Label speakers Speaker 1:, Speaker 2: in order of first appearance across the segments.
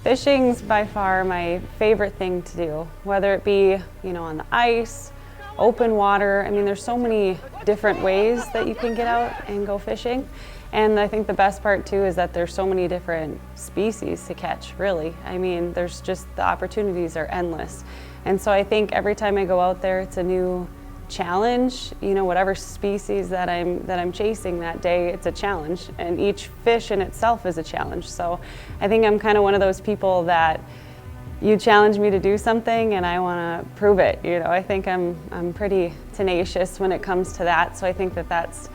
Speaker 1: Fishing's by far my favorite thing to do, whether it be, on the ice, open water. I mean, there's so many different ways that you can get out and go fishing. And I think the best part too is that there's so many different species to catch, really. I mean, there's just, the opportunities are endless. And so I think every time I go out there, it's a new challenge. Whatever species that I'm chasing that day, it's a challenge, and each fish in itself is a challenge. So I think I'm kind of one of those people that you challenge me to do something and I want to prove it. I think I'm pretty tenacious when it comes to that. So I think that that's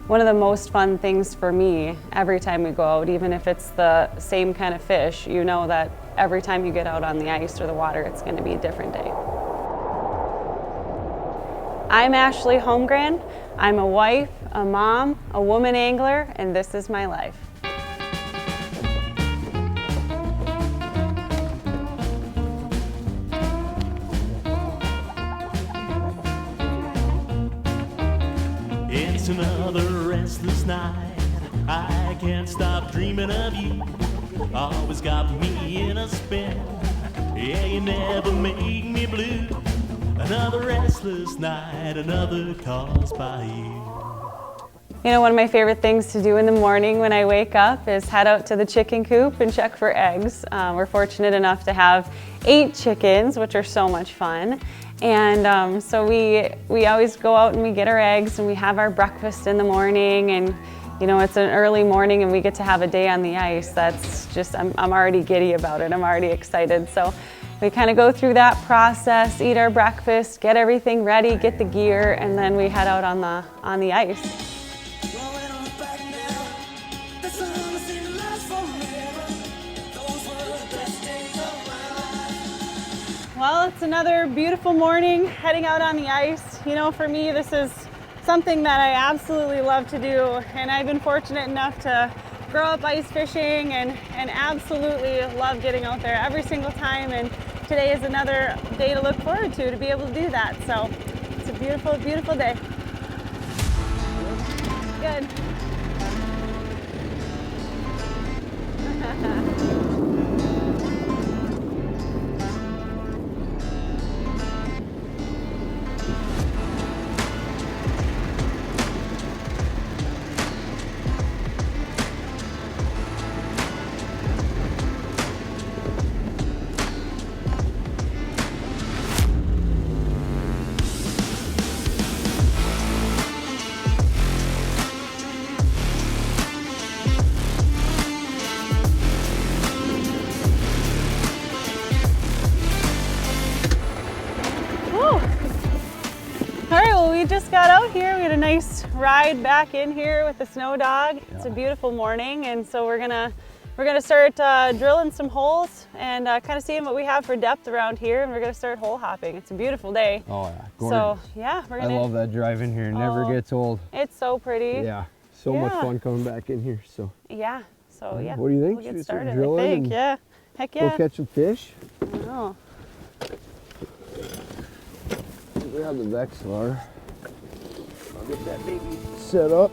Speaker 1: one of the most fun things for me every time we go out, even if it's the same kind of fish. That every time you get out on the ice or the water, it's going to be a different day. I'm Ashley Holmgren. I'm a wife, a mom, a woman angler, and this is my life.
Speaker 2: It's another restless night. I can't stop dreaming of you. Always got me in a spin. Yeah, you never make me blue. Another restless night, another caused by you.
Speaker 1: One of my favorite things to do in the morning when I wake up is head out to the chicken coop and check for eggs. We're fortunate enough to have 8 chickens, which are so much fun. And so we always go out and we get our eggs and we have our breakfast in the morning, and it's an early morning and we get to have a day on the ice. That's just, I'm already giddy about it. I'm already excited. So we kind of go through that process, eat our breakfast, get everything ready, get the gear, and then we head out on the ice. Well, it's another beautiful morning heading out on the ice. For me, this is something that I absolutely love to do, and I've been fortunate enough to grow up ice fishing and absolutely love getting out there every single time. And today is another day to look forward to be able to do that. So it's a beautiful, beautiful day. Good. All right, well, we just got out here. We had a nice ride back in here with the snow dog. Yeah. It's a beautiful morning, and so we're gonna start drilling some holes and kind of seeing what we have for depth around here, and we're gonna start hole hopping. It's a beautiful day.
Speaker 3: Oh yeah, gorgeous.
Speaker 1: So yeah,
Speaker 3: I love that drive in here. It never gets old.
Speaker 1: It's so pretty.
Speaker 3: Yeah, so much fun coming back in here. So
Speaker 1: yeah, so yeah.
Speaker 3: What do you think?
Speaker 1: We'll
Speaker 3: Should
Speaker 1: get started.
Speaker 3: I think,
Speaker 1: yeah. Heck yeah.
Speaker 3: Go catch some fish.
Speaker 1: I know.
Speaker 3: We have the Vexilar. I'll get that baby set up.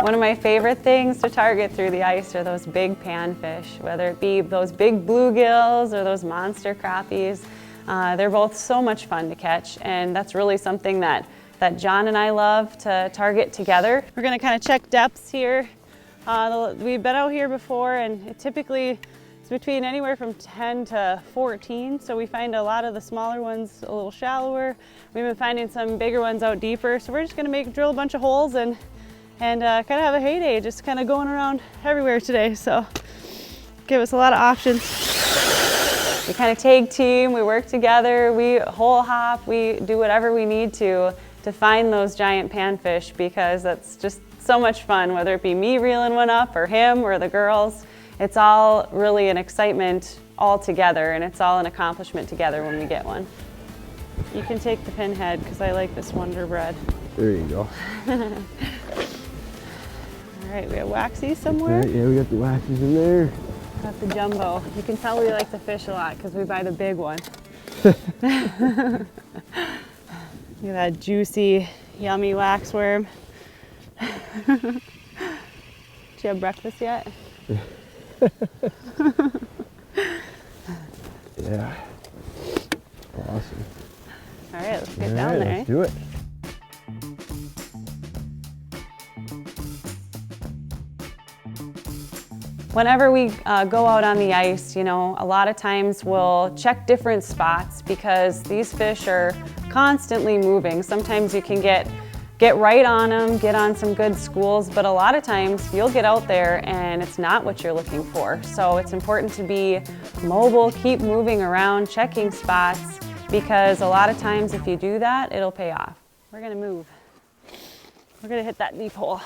Speaker 1: One of my favorite things to target through the ice are those big panfish, whether it be those big bluegills or those monster crappies. They're both so much fun to catch, and that's really something that John and I love to target together. We're gonna kind of check depths here. We've been out here before, and it typically is between anywhere from 10 to 14, so we find a lot of the smaller ones a little shallower. We've been finding some bigger ones out deeper, so we're just gonna drill a bunch of holes and kind of have a heyday, just kind of going around everywhere today. So give us a lot of options. We kind of tag team, we work together, we hole hop, we do whatever we need to find those giant panfish, because that's just so much fun, whether it be me reeling one up or him or the girls. It's all really an excitement all together, and it's all an accomplishment together when we get one. You can take the pinhead because I like this Wonder Bread.
Speaker 3: There you go.
Speaker 1: All right, we have waxy somewhere.
Speaker 3: Right, yeah, we got the waxes in there.
Speaker 1: Got the jumbo. You can tell we like the fish a lot because we buy the big one. Look at that juicy, yummy waxworm. Did you have breakfast yet?
Speaker 3: Yeah. Awesome.
Speaker 1: All right, let's get
Speaker 3: All
Speaker 1: down
Speaker 3: right,
Speaker 1: there.
Speaker 3: let's do it.
Speaker 1: Whenever we go out on the ice, you know, a lot of times we'll check different spots because these fish are constantly moving. Sometimes you can get right on them, get on some good schools, but a lot of times you'll get out there and it's not what you're looking for. So it's important to be mobile, keep moving around, checking spots, because a lot of times if you do that, it'll pay off. We're gonna move. We're gonna hit that deep hole.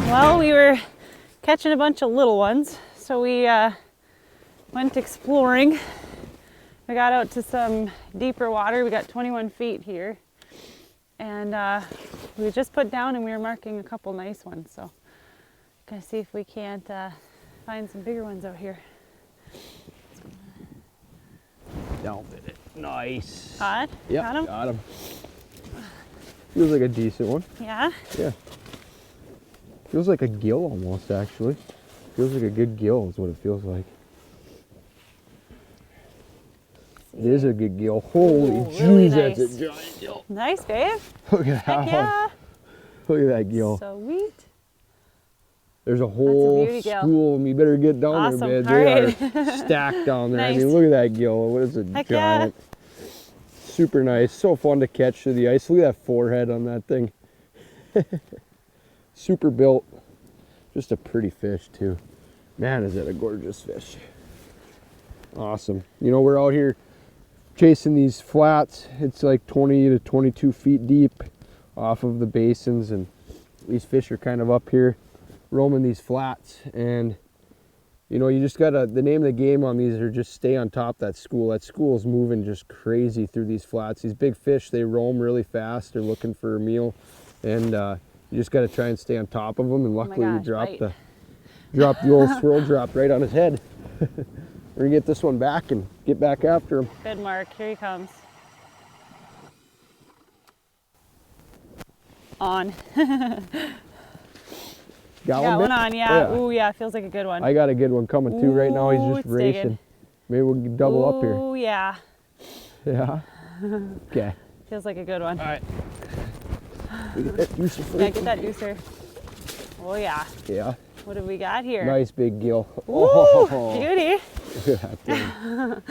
Speaker 1: Well, we were catching a bunch of little ones, so we went exploring. We got out to some deeper water. We got 21 feet here, and we just put down and we were marking a couple nice ones. So, gonna see if we can't find some bigger ones out here.
Speaker 3: Down with it. Nice.
Speaker 1: Caught?
Speaker 3: Yep,
Speaker 1: Got 'em?
Speaker 3: got him. Feels like a decent one.
Speaker 1: Yeah.
Speaker 3: Yeah. Feels like a gill almost, actually. Feels like a good gill is what it feels like. It is a good gill. Holy jeez,
Speaker 1: really
Speaker 3: that's
Speaker 1: nice.
Speaker 3: a giant gill.
Speaker 1: Nice, babe.
Speaker 3: Look at that
Speaker 1: Heck
Speaker 3: one.
Speaker 1: yeah.
Speaker 3: Look at that gill.
Speaker 1: Sweet.
Speaker 3: There's a whole
Speaker 1: beauty gill.
Speaker 3: school of them. You better get down
Speaker 1: Awesome.
Speaker 3: there, man.
Speaker 1: All
Speaker 3: They are stacked down there.
Speaker 1: Nice.
Speaker 3: I mean, look at that gill. What is a
Speaker 1: Heck yeah.
Speaker 3: giant? Super nice. So fun to catch through the ice. Look at that forehead on that thing. Super built. Just a pretty fish too. Man, is that a gorgeous fish. Awesome. You know, we're out here chasing these flats. It's like 20 to 22 feet deep off of the basins, and these fish are kind of up here roaming these flats. And you know, you just gotta, the name of the game on these are just stay on top of that school. That school is moving just crazy through these flats. These big fish, they roam really fast. They're looking for a meal, and you just got to try and stay on top of them, and luckily you dropped the old swirl drop right on his head. We're gonna get this one back and get back after him.
Speaker 1: Good, Mark. Here he comes. On.
Speaker 3: Got
Speaker 1: Got one
Speaker 3: babe?
Speaker 1: on, yeah.
Speaker 3: Yeah.
Speaker 1: Ooh, yeah, feels like a good one.
Speaker 3: I got a good one coming too right now. He's
Speaker 1: Ooh,
Speaker 3: just
Speaker 1: it's
Speaker 3: racing.
Speaker 1: digging.
Speaker 3: Maybe we'll double up here.
Speaker 1: Ooh, yeah.
Speaker 3: Yeah. Okay.
Speaker 1: Feels like a good one.
Speaker 3: All right. Get that juicer for
Speaker 1: Yeah,
Speaker 3: you.
Speaker 1: get that juicer. Oh, yeah.
Speaker 3: Yeah.
Speaker 1: What have we got here?
Speaker 3: Nice big gill.
Speaker 1: Ooh,
Speaker 3: Oh,
Speaker 1: beauty.
Speaker 3: look at that thing.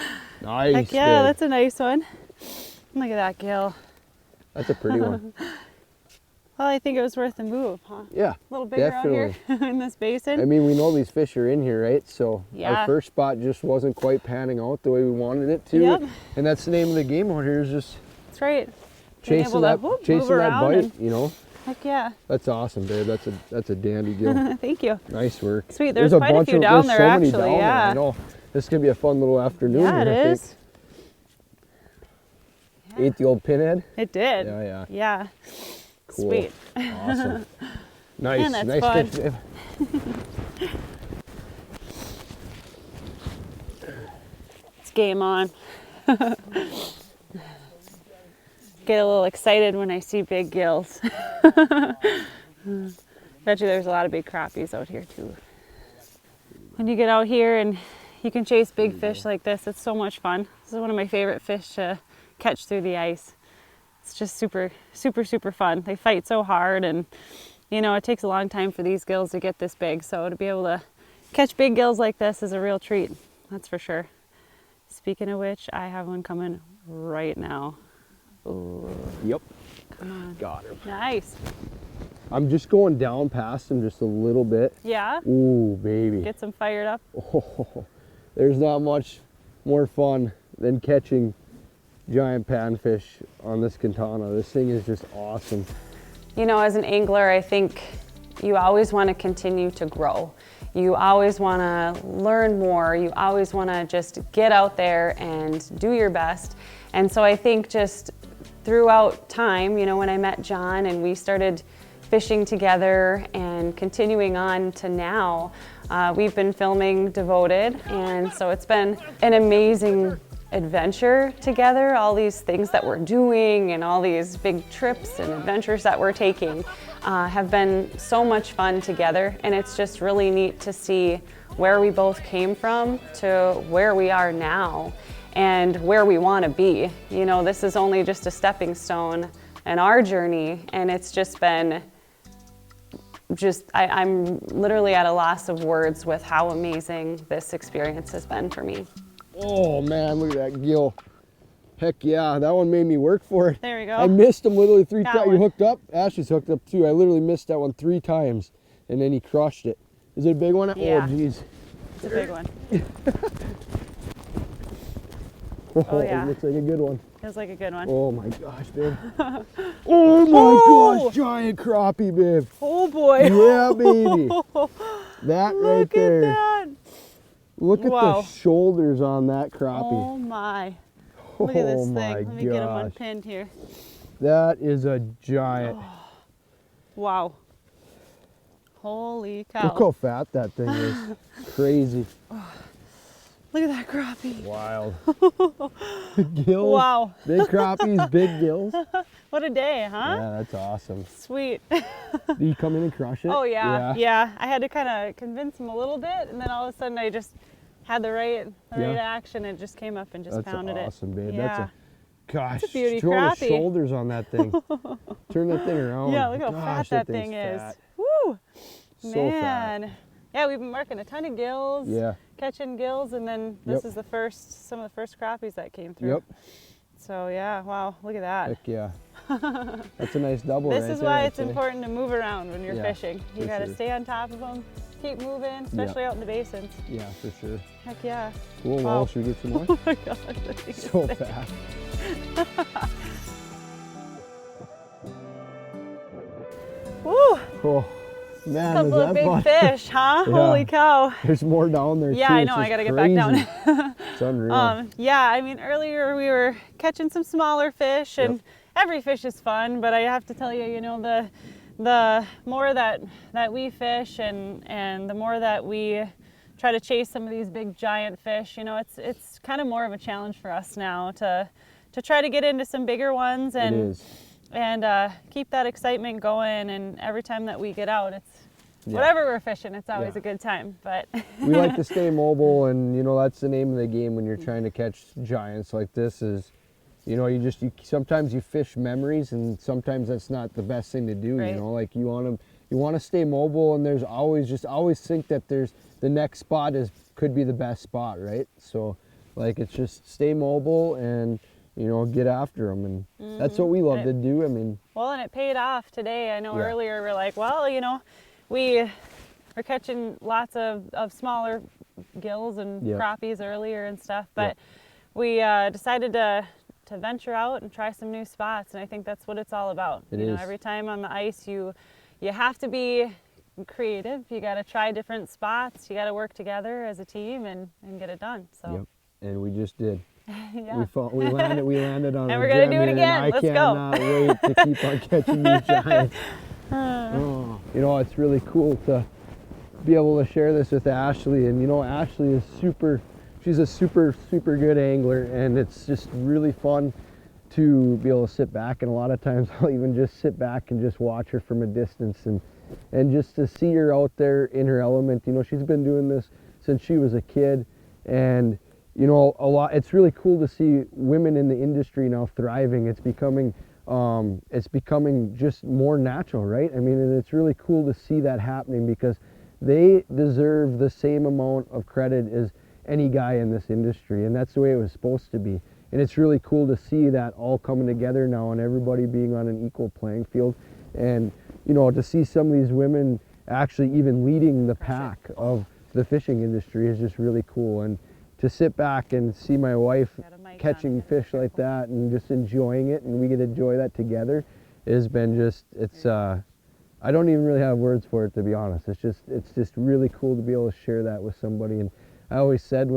Speaker 3: Nice.
Speaker 1: Heck yeah,
Speaker 3: babe.
Speaker 1: that's a nice one. Look at that gill.
Speaker 3: That's a pretty one.
Speaker 1: Well, I think it was worth the move, huh?
Speaker 3: Yeah.
Speaker 1: A little bigger out here in this basin.
Speaker 3: I mean, we know these fish are in here, right? So
Speaker 1: Yeah.
Speaker 3: our first spot just wasn't quite panning out the way we wanted it to.
Speaker 1: Yep.
Speaker 3: And that's the name of the game out here, is just
Speaker 1: That's right. Being
Speaker 3: chasing
Speaker 1: able
Speaker 3: that,
Speaker 1: to, move
Speaker 3: chasing that
Speaker 1: around
Speaker 3: bite,
Speaker 1: and-
Speaker 3: you know?
Speaker 1: Heck yeah.
Speaker 3: That's awesome, babe. That's a dandy gill.
Speaker 1: Thank you.
Speaker 3: Nice work.
Speaker 1: Sweet, there's quite a few down
Speaker 3: there's
Speaker 1: there,
Speaker 3: so many
Speaker 1: actually,
Speaker 3: down there,
Speaker 1: yeah.
Speaker 3: I know. This is gonna be a fun little afternoon
Speaker 1: Yeah, it
Speaker 3: here, I
Speaker 1: is.
Speaker 3: think. Ate the old pinhead?
Speaker 1: It did.
Speaker 3: Yeah, yeah.
Speaker 1: Yeah.
Speaker 3: Cool.
Speaker 1: Sweet.
Speaker 3: Awesome. Nice,
Speaker 1: Man, that's
Speaker 3: nice
Speaker 1: fun.
Speaker 3: fish, babe.
Speaker 1: It's game on. Get a little excited when I see big gills. Bet you there's a lot of big crappies out here too. When you get out here and you can chase big fish like this, it's so much fun. This is one of my favorite fish to catch through the ice. It's just super, super, super fun. They fight so hard, and you know, it takes a long time for these gills to get this big. So to be able to catch big gills like this is a real treat, that's for sure. Speaking of which, I have one coming right now. Ooh,
Speaker 3: Yep.
Speaker 1: come on.
Speaker 3: Got him.
Speaker 1: Nice.
Speaker 3: I'm just going down past him just a little bit.
Speaker 1: Yeah,
Speaker 3: Ooh, baby.
Speaker 1: get some fired up.
Speaker 3: Oh, there's not much more fun than catching giant panfish on this Quintana. This thing is just awesome.
Speaker 1: You know, as an angler, I think you always want to continue to grow. You always want to learn more. You always want to just get out there and do your best. And so I think just throughout time, you know, when I met John and we started fishing together and continuing on to now, we've been filming Devoted. And so it's been an amazing adventure together, all these things that we're doing and all these big trips and adventures that we're taking have been so much fun together, and it's just really neat to see where we both came from to where we are now and where we want to be. You know, this is only just a stepping stone in our journey, and it's just been I'm literally at a loss of words with how amazing this experience has been for me.
Speaker 3: Oh man, look at that gill. Heck yeah, that one made me work for it.
Speaker 1: There we go.
Speaker 3: I missed him literally 3 times. You
Speaker 1: one.
Speaker 3: hooked up? Ashley's hooked up too. I literally missed that one 3 times, and then he crushed it. Is it a big one?
Speaker 1: Yeah.
Speaker 3: Oh geez.
Speaker 1: It's a big one.
Speaker 3: Oh
Speaker 1: yeah.
Speaker 3: It looks like a good one.
Speaker 1: Feels like a good one.
Speaker 3: Oh my gosh, babe. Oh my gosh, giant crappie, babe.
Speaker 1: Oh boy.
Speaker 3: Yeah, baby. That right there.
Speaker 1: Look at that.
Speaker 3: Look at
Speaker 1: Wow.
Speaker 3: the shoulders on that crappie.
Speaker 1: Oh my. Look at this
Speaker 3: Oh
Speaker 1: thing.
Speaker 3: my
Speaker 1: Let me get him
Speaker 3: gosh.
Speaker 1: unpinned here.
Speaker 3: That is a giant.
Speaker 1: Wow. Holy cow.
Speaker 3: Look how fat that thing is. Crazy.
Speaker 1: Look at that crappie.
Speaker 3: Wild. Gills.
Speaker 1: Wow.
Speaker 3: Big crappies, big gills.
Speaker 1: What a day, huh?
Speaker 3: Yeah, that's awesome.
Speaker 1: Sweet.
Speaker 3: Did you come in and crush it?
Speaker 1: Oh yeah. Yeah. I had to kind of convince him a little bit, and then all of a sudden I just had the right action and just came up and just
Speaker 3: That's
Speaker 1: pounded
Speaker 3: awesome,
Speaker 1: it.
Speaker 3: babe.
Speaker 1: Yeah.
Speaker 3: That's a gosh.
Speaker 1: It's a beauty
Speaker 3: throw
Speaker 1: crappie.
Speaker 3: the shoulders on that thing. Turn that thing around.
Speaker 1: Yeah, look how
Speaker 3: Gosh,
Speaker 1: fat that
Speaker 3: thing's
Speaker 1: thing is.
Speaker 3: fat.
Speaker 1: Woo!
Speaker 3: So
Speaker 1: Man.
Speaker 3: fat.
Speaker 1: Yeah, we've been working a ton of gills,
Speaker 3: Yeah.
Speaker 1: catching gills, and then this
Speaker 3: Yep.
Speaker 1: is some of the first crappies that came through.
Speaker 3: Yep.
Speaker 1: So yeah, wow, look at that.
Speaker 3: Heck yeah. That's a nice double
Speaker 1: This
Speaker 3: right
Speaker 1: is
Speaker 3: there,
Speaker 1: why
Speaker 3: I'd
Speaker 1: it's
Speaker 3: say.
Speaker 1: important to move around when you're
Speaker 3: Yeah,
Speaker 1: fishing. You
Speaker 3: for
Speaker 1: got to
Speaker 3: sure.
Speaker 1: stay on top of them, keep moving, especially out in the basins.
Speaker 3: Yeah, for sure.
Speaker 1: Heck yeah.
Speaker 3: Cool.
Speaker 1: Wow.
Speaker 3: Well, should we get some more?
Speaker 1: Oh my gosh, that thing is
Speaker 3: So
Speaker 1: big.
Speaker 3: fat.
Speaker 1: Woo!
Speaker 3: Oh, man,
Speaker 1: Couple
Speaker 3: was
Speaker 1: of
Speaker 3: that
Speaker 1: big
Speaker 3: fun?
Speaker 1: fish, huh?
Speaker 3: Yeah.
Speaker 1: Holy cow.
Speaker 3: There's more down there
Speaker 1: Yeah,
Speaker 3: too.
Speaker 1: I
Speaker 3: It's
Speaker 1: know. I
Speaker 3: just
Speaker 1: got to get
Speaker 3: crazy.
Speaker 1: back down.
Speaker 3: It's unreal.
Speaker 1: Yeah, I mean, earlier we were catching some smaller fish, and
Speaker 3: Yep.
Speaker 1: every fish is fun, but I have to tell you, you know, the more that we fish and the more that we try to chase some of these big giant fish, you know, it's kind of more of a challenge for us now to try to get into some bigger ones
Speaker 3: It
Speaker 1: and
Speaker 3: is.
Speaker 1: keep that excitement going. And every time that we get out, it's
Speaker 3: Yeah.
Speaker 1: whatever we're fishing, it's always
Speaker 3: Yeah.
Speaker 1: a good time. But
Speaker 3: We like to stay mobile, and you know that's the name of the game when you're trying to catch giants like this. Is you know you sometimes you fish memories, and sometimes that's not the best thing to do.
Speaker 1: Right.
Speaker 3: You know, like you want to stay mobile, and there's always think that there's the next spot could be the best spot, right? So like it's just stay mobile and you know get after them, and that's what we love to do. I mean,
Speaker 1: well, and it paid off today. I know
Speaker 3: Yeah.
Speaker 1: earlier we're like, well, you know, we're catching lots of smaller gills and
Speaker 3: Yep.
Speaker 1: crappies earlier and stuff, but
Speaker 3: Yep.
Speaker 1: we decided to venture out and try some new spots, and I think that's what it's all about.
Speaker 3: It
Speaker 1: you know,
Speaker 3: is.
Speaker 1: every time on the ice, you have to be creative. You got to try different spots. You got to work together as a team and get it done. So
Speaker 3: yep. And we just did.
Speaker 1: yeah.
Speaker 3: We landed on
Speaker 1: And
Speaker 3: a
Speaker 1: we're gonna
Speaker 3: gem
Speaker 1: do it
Speaker 3: here,
Speaker 1: again.
Speaker 3: and I
Speaker 1: Let's go.
Speaker 3: cannot wait to keep on catching these giants. Oh, you know, it's really cool to be able to share this with Ashley. And you know, Ashley is she's a super good angler, and it's just really fun to be able to sit back. And a lot of times I'll even just sit back and just watch her from a distance, and just to see her out there in her element. You know, she's been doing this since she was a kid, and you know, it's really cool to see women in the industry now thriving. It's becoming just more natural, right? I mean, and it's really cool to see that happening, because they deserve the same amount of credit as any guy in this industry, and that's the way it was supposed to be. And it's really cool to see that all coming together now, and everybody being on an equal playing field. And you know, to see some of these women actually even leading the pack of the fishing industry is just really cool. And to sit back and see my wife
Speaker 1: Got a mic
Speaker 3: catching
Speaker 1: on.
Speaker 3: fish like that and just enjoying it, and we get to enjoy that together, has been just, I don't even really have words for it, to be honest. It's just really cool to be able to share that with somebody. And I always said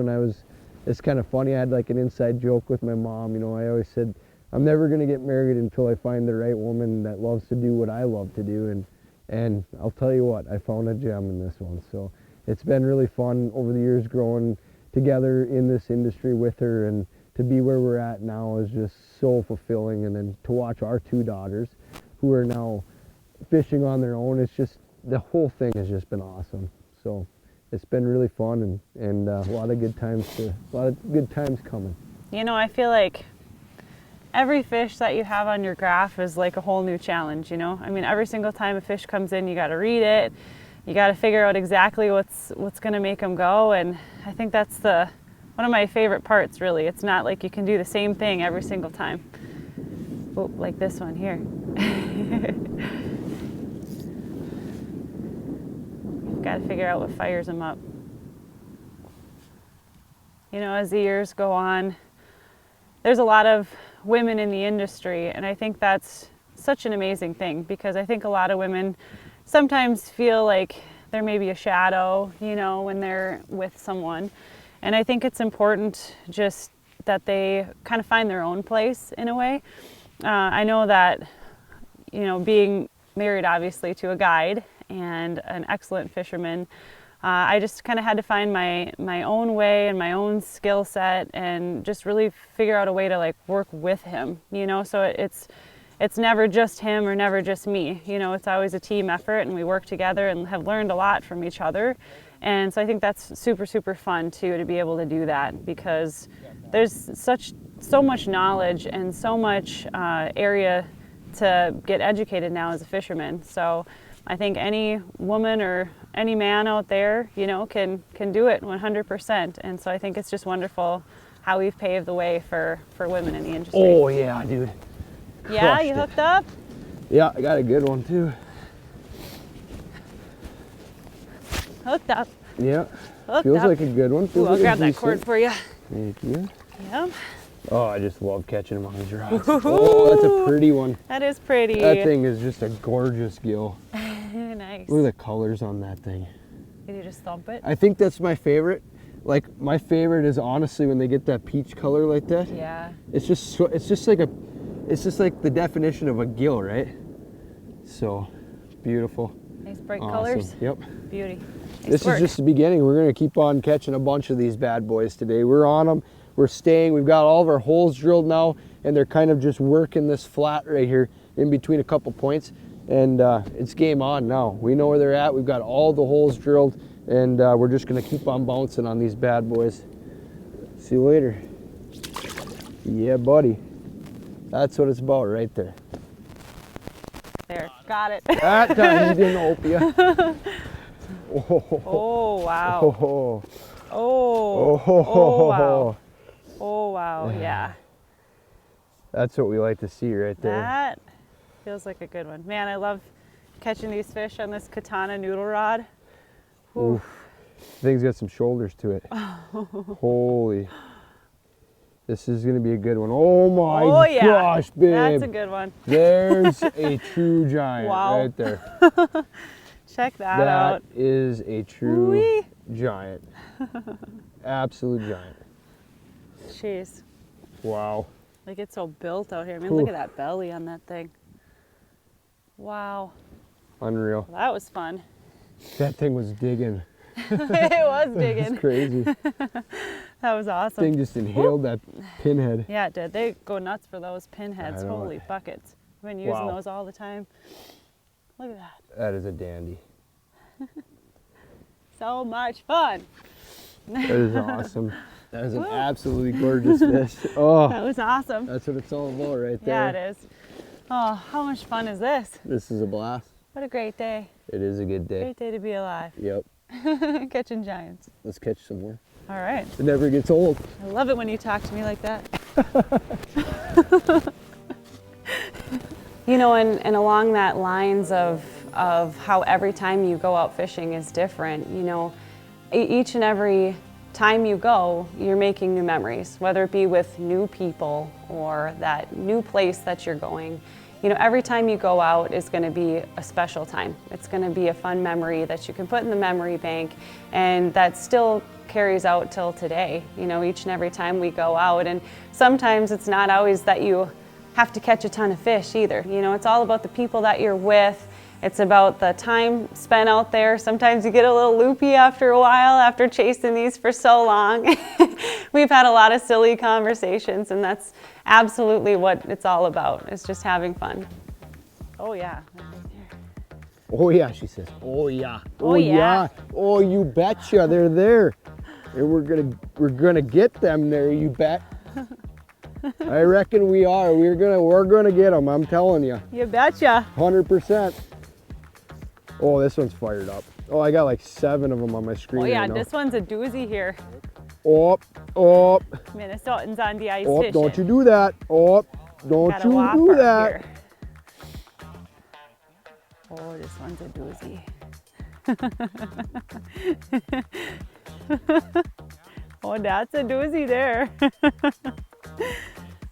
Speaker 3: it's kind of funny, I had like an inside joke with my mom, you know, I always said, I'm never going to get married until I find the right woman that loves to do what I love to do. And I'll tell you what, I found a gem in this one. So it's been really fun over the years growing together in this industry with her, and to be where we're at now is just so fulfilling. And then to watch our 2 daughters who are now fishing on their own, it's just, the whole thing has just been awesome. So it's been really fun, and a lot of good times coming.
Speaker 1: You know, I feel like every fish that you have on your graph is like a whole new challenge, you know? I mean, every single time a fish comes in, you got to read it. You got to figure out exactly what's going to make them go, and I think that's one of my favorite parts, really. It's not like you can do the same thing every single time. Oh, like this one here. You've got to figure out what fires them up. You know, as the years go on, there's a lot of women in the industry, and I think that's such an amazing thing, because I think a lot of women sometimes feel like they're maybe a shadow, you know, when they're with someone. And I think it's important just that they kind of find their own place in a way. I know that, you know, being married obviously to a guide and an excellent fisherman, I just kind of had to find my own way and my own skill set, and just really figure out a way to like work with him, you know. So it's never just him or never just me, you know. It's always a team effort, and we work together and have learned a lot from each other. And so I think that's super, super fun too, to be able to do that, because there's so much knowledge and so much area to get educated now as a fisherman. So I think any woman or any man out there, you know, can do it 100%. And so I think it's just wonderful how we've paved the way for women in the industry.
Speaker 3: Oh yeah, dude.
Speaker 1: Yeah, you hooked up?
Speaker 3: Yeah, I got a good one too.
Speaker 1: Hooked up.
Speaker 3: Yeah.
Speaker 1: Hooked
Speaker 3: Feels
Speaker 1: up.
Speaker 3: like a good one.
Speaker 1: Ooh, I'll
Speaker 3: like
Speaker 1: grab that
Speaker 3: decent.
Speaker 1: cord for you.
Speaker 3: Thank you.
Speaker 1: Yep.
Speaker 3: Oh, I just love catching them on these rods. Oh, that's a pretty one.
Speaker 1: That is pretty.
Speaker 3: That thing is just a gorgeous gill.
Speaker 1: Nice.
Speaker 3: Look at the colors on that thing.
Speaker 1: Did you just thump it?
Speaker 3: I think that's my favorite. Like, my favorite is honestly when they get that peach color like that.
Speaker 1: Yeah.
Speaker 3: It's just like the definition of a gill, right? So beautiful.
Speaker 1: Nice bright
Speaker 3: Awesome.
Speaker 1: colors.
Speaker 3: Yep.
Speaker 1: Beauty. Nice
Speaker 3: This
Speaker 1: work.
Speaker 3: is just the beginning. We're gonna keep on catching a bunch of these bad boys today. We're on them. We're staying. We've got all of our holes drilled now, and they're kind of just working this flat right here in between a couple points. And it's game on now. We know where they're at. We've got all the holes drilled, and we're just gonna keep on bouncing on these bad boys. See you later. Yeah, buddy. That's what it's about right there.
Speaker 1: There, got it.
Speaker 3: That time you didn't ope ya.
Speaker 1: Oh, wow.
Speaker 3: Oh,
Speaker 1: Oh wow. Oh, wow, yeah.
Speaker 3: That's what we like to see right there.
Speaker 1: That feels like a good one. Man, I love catching these fish on this katana noodle rod.
Speaker 3: Oof. Thing's got some shoulders to it. Holy. This is going to be a good one. Oh my gosh, babe.
Speaker 1: That's a good one.
Speaker 3: There's a true giant
Speaker 1: Wow.
Speaker 3: right there.
Speaker 1: Check that out.
Speaker 3: That is a true
Speaker 1: Wee.
Speaker 3: giant. Absolute giant.
Speaker 1: Jeez.
Speaker 3: Wow.
Speaker 1: Like, it's so built out here. I mean, look at that belly on that thing. Wow.
Speaker 3: Unreal.
Speaker 1: Well, that was fun.
Speaker 3: That thing was digging.
Speaker 1: It was digging.
Speaker 3: It's crazy.
Speaker 1: That was awesome.
Speaker 3: Thing just inhaled that pinhead.
Speaker 1: Yeah, it did. They go nuts for those pinheads.
Speaker 3: I know
Speaker 1: Holy
Speaker 3: it.
Speaker 1: buckets. I've been using
Speaker 3: Wow.
Speaker 1: those all the time. Look at that.
Speaker 3: That is a dandy.
Speaker 1: So much fun.
Speaker 3: That is awesome. That is an absolutely gorgeous fish. Oh,
Speaker 1: That was awesome.
Speaker 3: that's what it's all about right there.
Speaker 1: Yeah, it is. Oh, how much fun is this?
Speaker 3: This is a blast.
Speaker 1: What a great day.
Speaker 3: It is a good day.
Speaker 1: Great day to be alive.
Speaker 3: Yep.
Speaker 1: Catching giants.
Speaker 3: Let's catch some more.
Speaker 1: All right.
Speaker 3: It never gets old.
Speaker 1: I love it when you talk to me like that. You know, and along that lines of how every time you go out fishing is different, you know, each and every time you go, you're making new memories, whether it be with new people or that new place that you're going. You know, every time you go out is going to be a special time. It's going to be a fun memory that you can put in the memory bank, and that still carries out till today, you know, each and every time we go out. And sometimes it's not always that you have to catch a ton of fish either. You know, it's all about the people that you're with, It's about the time spent out there. Sometimes you get a little loopy after a while, after chasing these for so long. We've had a lot of silly conversations, and that's absolutely what it's all about. It's just having fun. Oh yeah.
Speaker 3: Oh yeah, she says. Oh yeah.
Speaker 1: Oh, yeah.
Speaker 3: Oh, you betcha, they're there. And we're gonna get them there, you bet. I reckon we are. We're gonna get them. I'm telling you.
Speaker 1: You betcha.
Speaker 3: 100%. Oh, this one's fired up. Oh, I got like 7 of them on my screen.
Speaker 1: Oh yeah,
Speaker 3: right now.
Speaker 1: this one's a doozy here.
Speaker 3: Oh.
Speaker 1: Minnesotans on the ice
Speaker 3: Oh,
Speaker 1: fishing.
Speaker 3: don't you do that. Oh, don't
Speaker 1: Got a
Speaker 3: you
Speaker 1: whopper
Speaker 3: do that.
Speaker 1: here. Oh, this one's a doozy. Oh, that's a doozy there.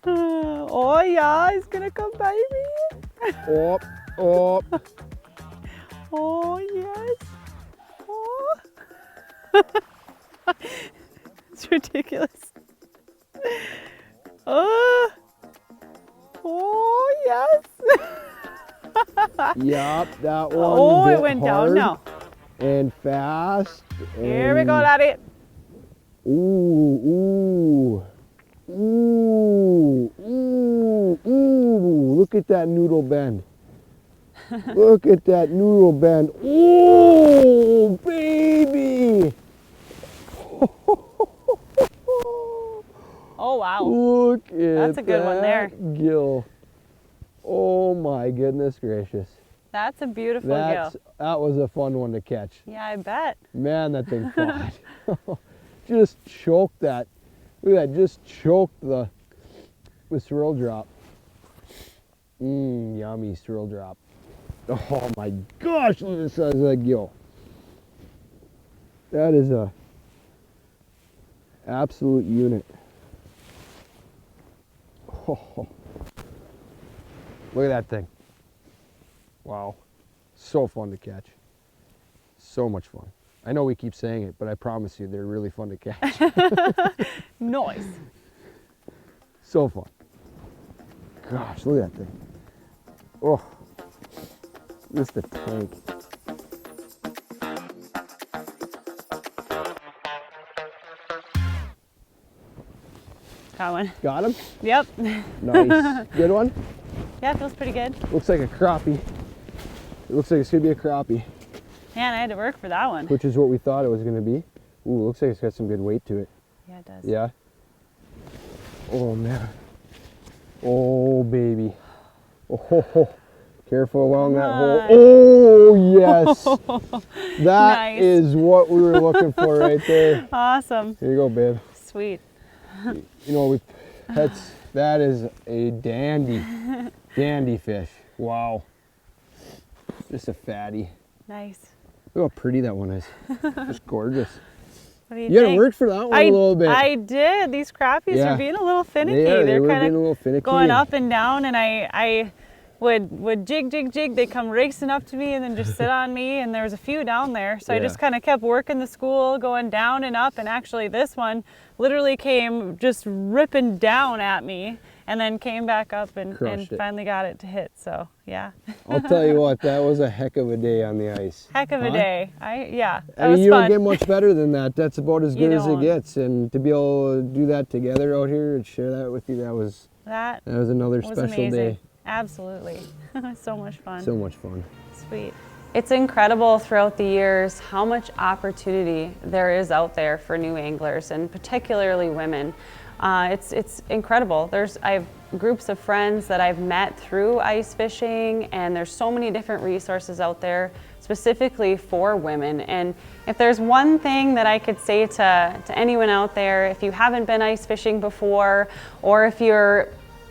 Speaker 1: Oh yeah, he's gonna come bite me.
Speaker 3: Oh.
Speaker 1: Oh yes. Oh. It's ridiculous. Oh. Oh yes.
Speaker 3: Yup, that one.
Speaker 1: Oh, it
Speaker 3: hit
Speaker 1: went
Speaker 3: hard
Speaker 1: down now.
Speaker 3: and fast.
Speaker 1: Here we go, Laddie.
Speaker 3: Ooh. Look at that noodle bend. Look at that noodle bend. Ooh, baby.
Speaker 1: Oh wow.
Speaker 3: Look at
Speaker 1: That's a good one there.
Speaker 3: gill. Oh my goodness gracious.
Speaker 1: That's a beautiful gill.
Speaker 3: That was a fun one to catch.
Speaker 1: Yeah, I bet.
Speaker 3: Man, that thing fought. Just choked that. Look at that, just choked the swirl drop. Yummy swirl drop. Oh my gosh, look at the size of that gill. That is a absolute unit. Oh, look at that thing. Wow. So fun to catch. So much fun. I know we keep saying it, but I promise you they're really fun to catch.
Speaker 1: Nice.
Speaker 3: So fun. Gosh, look at that thing. Oh, just a tank.
Speaker 1: Got one.
Speaker 3: Got him?
Speaker 1: Yep.
Speaker 3: Nice. Good one?
Speaker 1: Yeah, feels pretty good.
Speaker 3: Looks like a crappie. It looks like it's gonna be a crappie,
Speaker 1: Man, I had to work for that one.
Speaker 3: which is what we thought it was gonna be. Ooh, looks like it's got some good weight to it.
Speaker 1: Yeah, it does.
Speaker 3: Yeah. Oh man. Oh baby. Oh, careful along that hole. Oh yes. That is
Speaker 1: Nice.
Speaker 3: what we were looking for right there.
Speaker 1: Awesome.
Speaker 3: Here you go, babe.
Speaker 1: Sweet.
Speaker 3: You know, that is a dandy fish. Wow. Just a fatty.
Speaker 1: Nice.
Speaker 3: Look how pretty that one is. Just gorgeous.
Speaker 1: What do you
Speaker 3: You gotta
Speaker 1: think?
Speaker 3: work for that one a little bit.
Speaker 1: I did. These crappies
Speaker 3: Yeah.
Speaker 1: are being a little finicky.
Speaker 3: They were
Speaker 1: kind
Speaker 3: being a
Speaker 1: of
Speaker 3: little finicky.
Speaker 1: going up and down, and I would jig. They come racing up to me and then just sit on me, and there was a few down there. So I
Speaker 3: Yeah.
Speaker 1: just kind of kept working the school, going down and up, and actually this one literally came just ripping down at me, and then came back up and
Speaker 3: Crushed it.
Speaker 1: finally got it to hit. So yeah,
Speaker 3: I'll tell you what, that was a heck of a day on the ice.
Speaker 1: heck of a
Speaker 3: Huh?
Speaker 1: day. That
Speaker 3: I
Speaker 1: was
Speaker 3: mean, you
Speaker 1: fun.
Speaker 3: don't get much better than that. That's about as
Speaker 1: You
Speaker 3: good as it
Speaker 1: don't.
Speaker 3: gets. And to be able to do that together out here and share that with you, that was another
Speaker 1: was
Speaker 3: special
Speaker 1: amazing.
Speaker 3: day.
Speaker 1: Absolutely. So much fun.
Speaker 3: So much fun.
Speaker 1: Sweet. It's incredible throughout the years how much opportunity there is out there for new anglers, and particularly women. It's incredible. I have groups of friends that I've met through ice fishing, and there's so many different resources out there specifically for women. And if there's one thing that I could say to anyone out there, if you haven't been ice fishing before, or if you're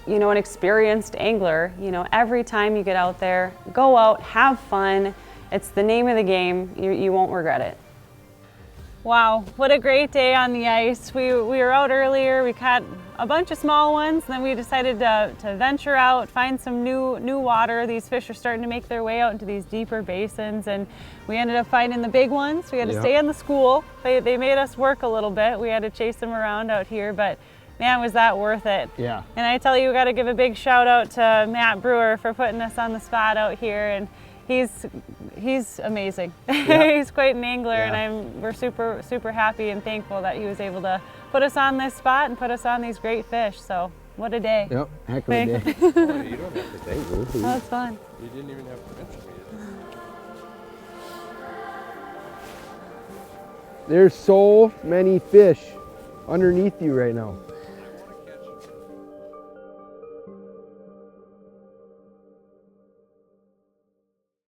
Speaker 1: an experienced angler, every time you get out there, go out, have fun. It's the name of the game. You won't regret it. Wow, what a great day on the ice. We were out earlier, we caught a bunch of small ones, and then we decided to venture out, find some new water. These fish are starting to make their way out into these deeper basins, and we ended up finding the big ones. We had to stay in the school. They made us work a little bit. We had to chase them around out here, but man, was that worth it.
Speaker 3: Yeah.
Speaker 1: And I tell you, we got to give a big shout out to Matt Brewer for putting us on the spot out here. And he's amazing. He's quite an angler,
Speaker 3: Yeah.
Speaker 1: and we're super happy and thankful that he was able to put us on this spot and put us on these great fish. So what a day.
Speaker 3: Yep, heck of a day.
Speaker 4: Oh, you don't have to thank me.
Speaker 1: That's fun.
Speaker 4: You didn't even have to mention me.
Speaker 3: There's so many fish underneath you right now.